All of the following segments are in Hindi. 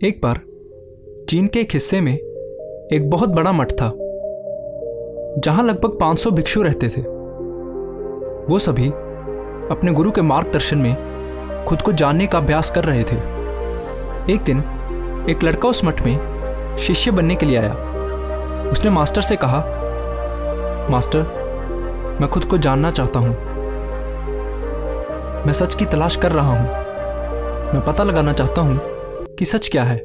एक बार चीन के एक हिस्से में एक बहुत बड़ा मठ था जहां लगभग 500 भिक्षु रहते थे। वो सभी अपने गुरु के मार्गदर्शन में खुद को जानने का अभ्यास कर रहे थे। एक दिन एक लड़का उस मठ में शिष्य बनने के लिए आया। उसने मास्टर से कहा, मास्टर, मैं खुद को जानना चाहता हूं। मैं सच की तलाश कर रहा हूं। मैं पता लगाना चाहता हूं कि सच क्या है।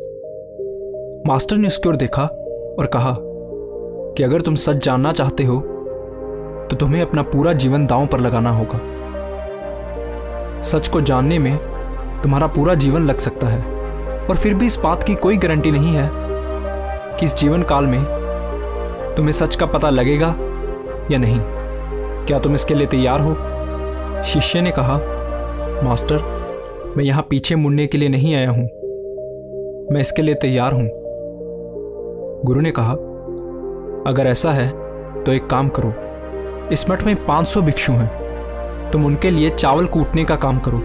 मास्टर ने उसकी ओर देखा और कहा कि अगर तुम सच जानना चाहते हो तो तुम्हें अपना पूरा जीवन दांव पर लगाना होगा। सच को जानने में तुम्हारा पूरा जीवन लग सकता है और फिर भी इस बात की कोई गारंटी नहीं है कि इस जीवन काल में तुम्हें सच का पता लगेगा या नहीं। क्या तुम इसके लिए तैयार हो? शिष्य ने कहा, मास्टर, मैं यहां पीछे मुड़ने के लिए नहीं आया हूं। मैं इसके लिए तैयार हूं। गुरु ने कहा, अगर ऐसा है तो एक काम करो। इस मठ में 500 भिक्षु हैं। तुम उनके लिए चावल कूटने का काम करो।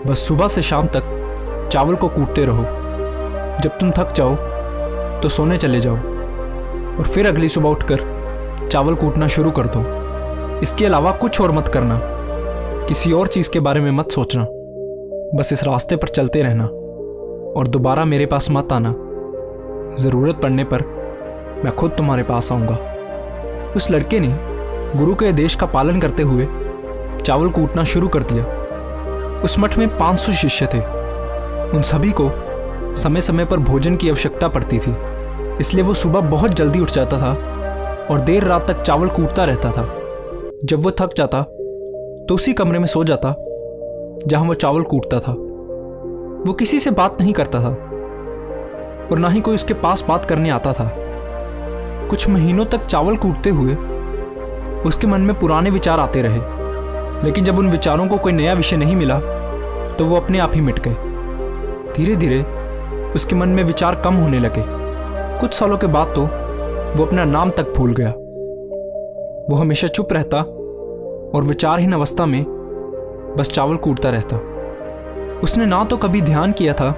बस सुबह से शाम तक चावल को कूटते रहो। जब तुम थक जाओ तो सोने चले जाओ और फिर अगली सुबह उठकर चावल कूटना शुरू कर दो। इसके अलावा कुछ और मत करना। किसी और चीज़ के बारे में मत सोचना। बस इस रास्ते पर चलते रहना और दोबारा मेरे पास मत आना। ज़रूरत पड़ने पर मैं खुद तुम्हारे पास आऊँगा। उस लड़के ने गुरु के आदेश का पालन करते हुए चावल कूटना शुरू कर दिया। उस मठ में 500 शिष्य थे। उन सभी को समय समय पर भोजन की आवश्यकता पड़ती थी, इसलिए वो सुबह बहुत जल्दी उठ जाता था और देर रात तक चावल कूटता रहता था। जब वो थक जाता तो उसी कमरे में सो जाता जहां वो चावल कूटता था। वो किसी से बात नहीं करता था और ना ही कोई उसके पास बात करने आता था। कुछ महीनों तक चावल कूटते हुए उसके मन में पुराने विचार आते रहे, लेकिन जब उन विचारों को कोई नया विषय नहीं मिला तो वो अपने आप ही मिट गए। धीरे धीरे उसके मन में विचार कम होने लगे। कुछ सालों के बाद तो वो अपना नाम तक भूल गया। वो हमेशा चुप रहता और विचारहीन अवस्था में बस चावल कूटता रहता। उसने ना तो कभी ध्यान किया था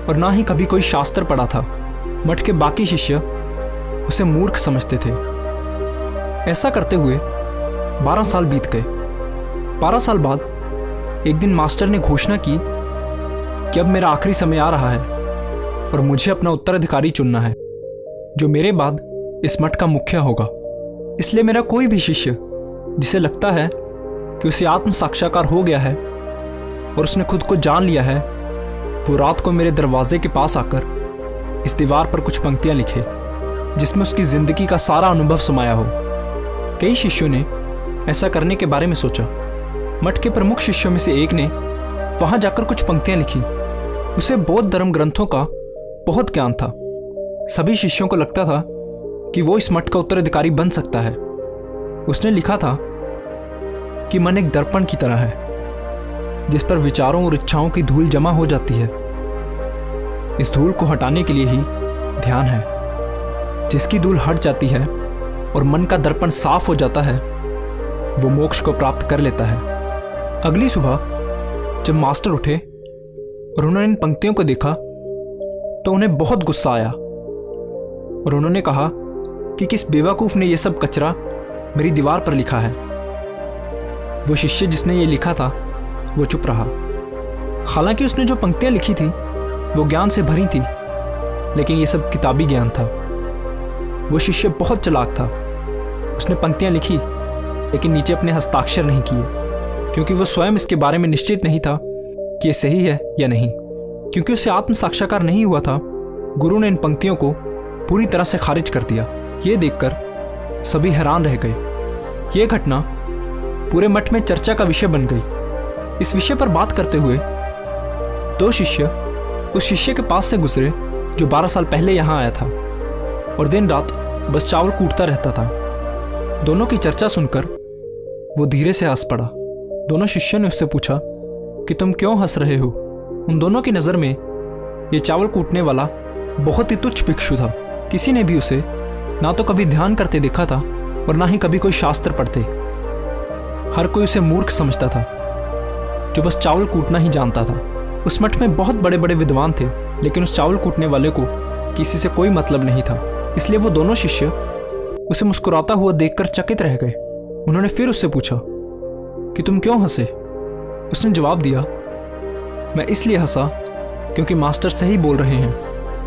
और ना ही कभी कोई शास्त्र पढ़ा था। मठ के बाकी शिष्य उसे मूर्ख समझते थे। ऐसा करते हुए 12 साल बीत गए। 12 साल बाद एक दिन मास्टर ने घोषणा की कि अब मेरा आखिरी समय आ रहा है और मुझे अपना उत्तराधिकारी चुनना है जो मेरे बाद इस मठ का मुखिया होगा। इसलिए मेरा कोई भी शिष्य जिसे लगता है कि उसे आत्म साक्षात्कार हो गया है और उसने खुद को जान लिया है, वो रात को मेरे दरवाजे के पास आकर इस दीवार पर कुछ पंक्तियां लिखे जिसमें उसकी जिंदगी का सारा अनुभव समाया हो। कई शिष्यों ने ऐसा करने के बारे में सोचा। मठ के प्रमुख शिष्यों में से एक ने वहां जाकर कुछ पंक्तियां लिखी। उसे बौद्ध धर्म ग्रंथों का बहुत ज्ञान था। सभी शिष्यों को लगता था कि वो इस मठ का उत्तराधिकारी बन सकता है। उसने लिखा था कि मन एक दर्पण की तरह है जिस पर विचारों और इच्छाओं की धूल जमा हो जाती है। इस धूल को हटाने के लिए ही ध्यान है। जिसकी धूल हट जाती है और मन का दर्पण साफ हो जाता है, वो मोक्ष को प्राप्त कर लेता है। अगली सुबह जब मास्टर उठे और उन्होंने इन पंक्तियों को देखा तो उन्हें बहुत गुस्सा आया और उन्होंने कहा कि किस बेवकूफ़ ने यह सब कचरा मेरी दीवार पर लिखा है। वो शिष्य जिसने ये लिखा था वो चुप रहा। हालांकि उसने जो पंक्तियां लिखी थी वो ज्ञान से भरी थी, लेकिन ये सब किताबी ज्ञान था। वो शिष्य बहुत चालाक था। उसने पंक्तियां लिखी लेकिन नीचे अपने हस्ताक्षर नहीं किए, क्योंकि वो स्वयं इसके बारे में निश्चित नहीं था कि ये सही है या नहीं। क्योंकि उसे आत्म साक्षात्कार नहीं हुआ था, गुरु ने इन पंक्तियों को पूरी तरह से खारिज कर दिया। ये देखकर सभी हैरान रह गए। ये घटना पूरे मठ में चर्चा का विषय बन गई। इस विषय पर बात करते हुए 2 शिष्य उस शिष्य के पास से गुजरे जो 12 साल पहले यहाँ आया था और दिन रात बस चावल कूटता रहता था। दोनों की चर्चा सुनकर वो धीरे से हंस पड़ा। दोनों शिष्यों ने उससे पूछा कि तुम क्यों हंस रहे हो? उन दोनों की नज़र में ये चावल कूटने वाला बहुत ही तुच्छ भिक्षु था। किसी ने भी उसे ना तो कभी ध्यान करते देखा था और ना ही कभी कोई शास्त्र पढ़ते। हर कोई उसे मूर्ख समझता था जो बस चावल कूटना ही जानता था। उस मठ में बहुत बड़े बड़े विद्वान थे लेकिन उस चावल कूटने वाले को किसी से कोई मतलब नहीं था, इसलिए वो दोनों शिष्य उसे मुस्कुराता हुआ देखकर चकित रह गए। उन्होंने फिर उससे पूछा कि तुम क्यों हंसे? उसने जवाब दिया, मैं इसलिए हंसा क्योंकि मास्टर सही बोल रहे हैं,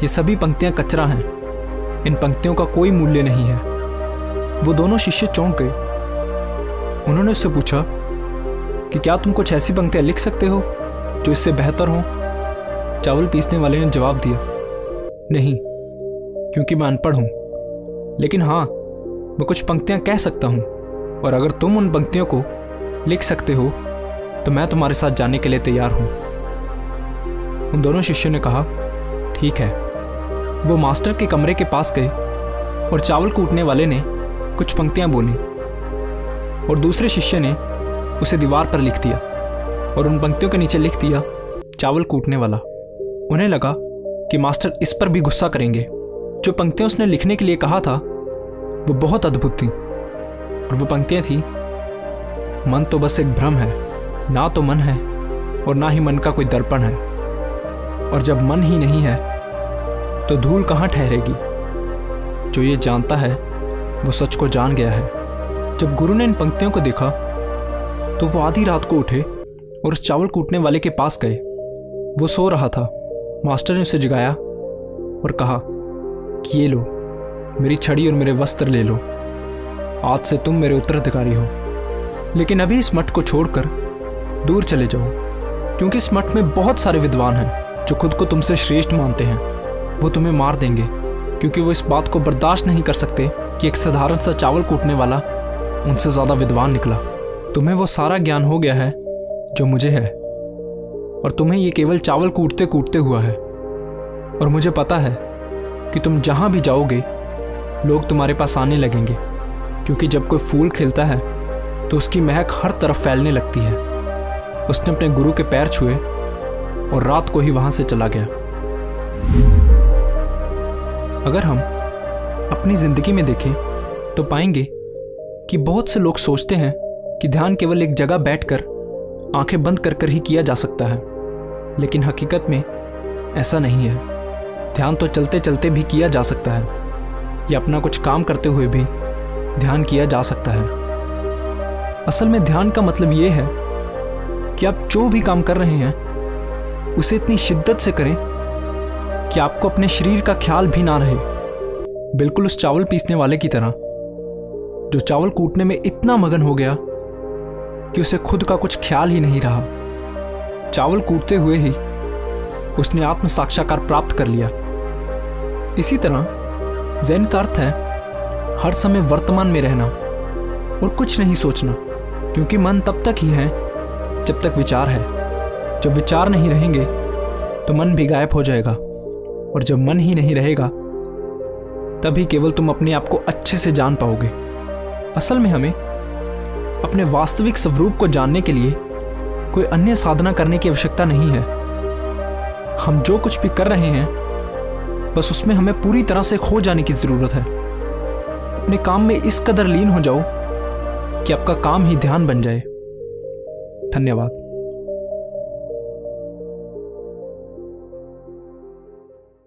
ये सभी पंक्तियां कचरा हैं, इन पंक्तियों का कोई मूल्य नहीं है। वो दोनों शिष्य चौंक गए। उन्होंने उससे पूछा कि क्या तुम कुछ ऐसी पंक्तियां लिख सकते हो जो इससे बेहतर हो? चावल पीसने वाले ने जवाब दिया, नहीं, क्योंकि मैं अनपढ़ हूं, लेकिन हाँ, मैं कुछ पंक्तियां कह सकता हूं, और अगर तुम उन पंक्तियों को लिख सकते हो तो मैं तुम्हारे साथ जाने के लिए तैयार हूं। उन दोनों शिष्यों ने कहा, ठीक है। वो मास्टर के कमरे के पास गए और चावल कूटने वाले ने कुछ पंक्तियां बोली और दूसरे शिष्य ने उसे दीवार पर लिख दिया और उन पंक्तियों के नीचे लिख दिया, चावल कूटने वाला। उन्हें लगा कि मास्टर इस पर भी गुस्सा करेंगे। जो पंक्तियां उसने लिखने के लिए कहा था वो बहुत अद्भुत थी, और वो पंक्तियां थी, मन तो बस एक भ्रम है, ना तो मन है और ना ही मन का कोई दर्पण है, और जब मन ही नहीं है तो धूल कहाँ ठहरेगी। जो ये जानता है वो सच को जान गया है। जब गुरु ने इन पंक्तियों को देखा तो वो आधी रात को उठे और उस चावल कूटने वाले के पास गए। वो सो रहा था। मास्टर ने उसे जगाया और कहा कि ये लो, मेरी छड़ी और मेरे वस्त्र ले लो, आज से तुम मेरे उत्तराधिकारी हो, लेकिन अभी इस मठ को छोड़कर दूर चले जाओ, क्योंकि इस मठ में बहुत सारे विद्वान हैं जो खुद को तुमसे श्रेष्ठ मानते हैं। वो तुम्हें मार देंगे, क्योंकि वो इस बात को बर्दाश्त नहीं कर सकते कि एक साधारण सा चावल कूटने वाला उनसे ज़्यादा विद्वान निकला। तुम्हें वो सारा ज्ञान हो गया है जो मुझे है, और तुम्हें ये केवल चावल कूटते कूटते हुआ है। और मुझे पता है कि तुम जहाँ भी जाओगे लोग तुम्हारे पास आने लगेंगे, क्योंकि जब कोई फूल खिलता है तो उसकी महक हर तरफ फैलने लगती है। उसने अपने गुरु के पैर छुए और रात को ही वहाँ से चला गया। अगर हम अपनी जिंदगी में देखें तो पाएंगे कि बहुत से लोग सोचते हैं कि ध्यान केवल एक जगह बैठकर आंखें बंद कर कर ही किया जा सकता है, लेकिन हकीकत में ऐसा नहीं है। ध्यान तो चलते चलते भी किया जा सकता है, या अपना कुछ काम करते हुए भी ध्यान किया जा सकता है। असल में ध्यान का मतलब ये है कि आप जो भी काम कर रहे हैं उसे इतनी शिद्दत से करें कि आपको अपने शरीर का ख्याल भी ना रहे। बिल्कुल उस चावल पीसने वाले की तरह, जो चावल कूटने में इतना मगन हो गया कि उसे खुद का कुछ ख्याल ही नहीं रहा। चावल कूटते हुए ही उसने आत्म साक्षात्कार प्राप्त कर लिया। इसी तरह ज़ेन का अर्थ है हर समय वर्तमान में रहना और कुछ नहीं सोचना, क्योंकि मन तब तक ही है जब तक विचार है। जब विचार नहीं रहेंगे तो मन भी गायब हो जाएगा, और जब मन ही नहीं रहेगा तभी केवल तुम अपने आप को अच्छे से जान पाओगे। असल में हमें अपने वास्तविक स्वरूप को जानने के लिए कोई अन्य साधना करने की आवश्यकता नहीं है। हम जो कुछ भी कर रहे हैं बस उसमें हमें पूरी तरह से खो जाने की जरूरत है। अपने काम में इस कदर लीन हो जाओ कि आपका काम ही ध्यान बन जाए। धन्यवाद।